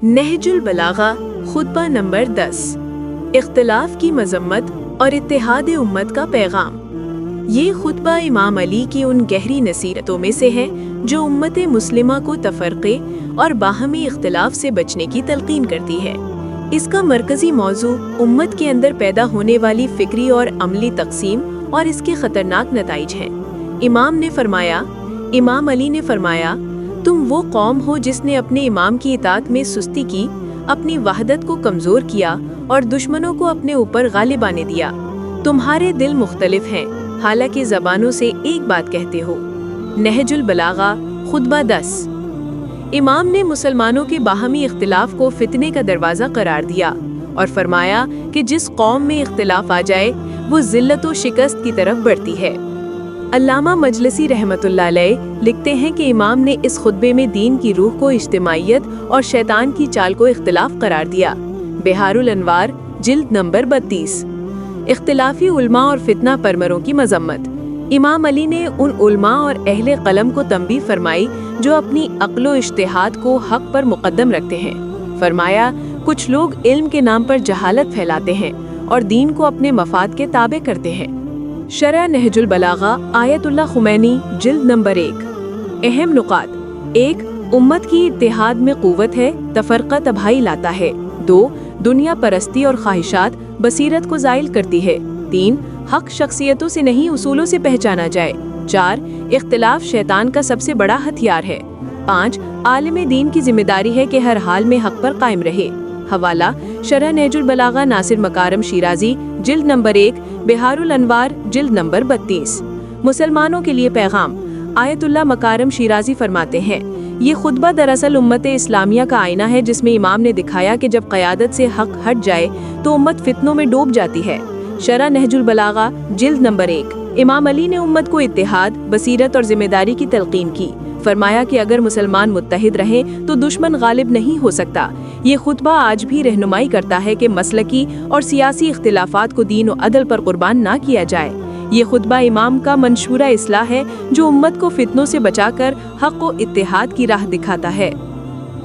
नहजुल बलागा खुतबा number 10। इख्तिलाफ की मजम्मत और इत्तेहाद उम्मत का पैगाम। ये खुतबा इमाम अली की उन गहरी नसीहतों में से है जो उम्मत मुस्लिमा को तफरक़े और बाहमी इख्तिलाफ से बचने की तलकीन करती है। इसका मरकज़ी मौजू उम्मत के अंदर पैदा होने वाली फ़िक्री और अमली तक़सीम और इसके ख़तरनाक नताइज हैं। इमाम अली ने फरमाया, तुम वो कौम हो जिसने अपने इमाम की इताअत में सुस्ती की, अपनी वहदत को कमज़ोर किया और दुश्मनों को अपने ऊपर गालिब आने दिया। तुम्हारे दिल मुख्तलिफ हैं, हालांकि ज़बानों से एक बात कहते हो। नहजुल बलागा खुतबा 10। इमाम ने मुसलमानों के बाहमी इख्तिलाफ को फितने का दरवाज़ा करार दिया और फरमाया कि जिस कौम में इख्तिलाफ आ जाए वो ज़िल्लत व शिकस्त की तरफ बढ़ती है। अल्लामा मजलिसी रहमतुल्लाह अलैह लिखते हैं कि इमाम ने इस खुतबे में दीन की रूह को इज्तिमाइयत और शैतान की चाल को इख्तिलाफ करार दिया। बिहारुल अनवार जिल्द नंबर 32। इख्तिलाफी उलमा और फितना परमरों की मजम्मत। इमाम अली ने उन उलमा और अहले कलम को तंबीह फरमाई जो अपनी अक्ल व इज्तिहाद को हक पर मुकद्दम रखते हैं। फरमाया, कुछ लोग इल्म के नाम पर जहालत फैलाते हैं और दीन को अपने मफाद के ताबे करते हैं। शरह नहजुल बलागा आयतुल्लाह खुमैनी जिल्द नंबर 1। अहम नुकात। 1, उम्मत की इत्तेहाद में क़ुव्वत है, तफरक़ा तबाही लाता है। 2, दुनिया परस्ती और ख्वाहिशात बसीरत को ज़ाइल करती है। 3, हक शख्सियतों से नहीं उसूलों से पहचाना जाए। 4, इख्तिलाफ शैतान का सबसे बड़ा हथियार है। 5, आलिम दीन की जिम्मेदारी है कि हर हाल में हक पर कायम रहे। हवाला शरह नहजुल बलागा नासिर मकारम शिराजी जिल्द नंबर 1, बिहारुल अनवार जिल्द नंबर 32। मुसलमानों के लिए पैगाम। आयतुल्लाह मकारम शिराजी फरमाते हैं, ये खुतबा दरअसल उम्मत इस्लामिया का आईना है जिसमें इमाम ने दिखाया कि जब क़यादत से हक हट जाए तो उम्मत फितनों में डूब जाती है। शरह नहजुल बलागा जिल्द नंबर 1। इमाम अली ने उम्मत को इत्तेहाद, बसीरत और जिम्मेदारी की तलकीन की। फरमाया कि अगर मुसलमान मुत्तहिद रहें तो दुश्मन गालिब नहीं हो सकता। ये खुतबा आज भी रहनुमाई करता है कि मसलकी और सियासी इख्तिलाफात को दीन और अदल पर कुर्बान ना किया जाए। ये खुतबा इमाम का मंशूरा इस्लाह है जो उम्मत को फितनों से बचाकर हक व इत्तेहाद की राह दिखाता है।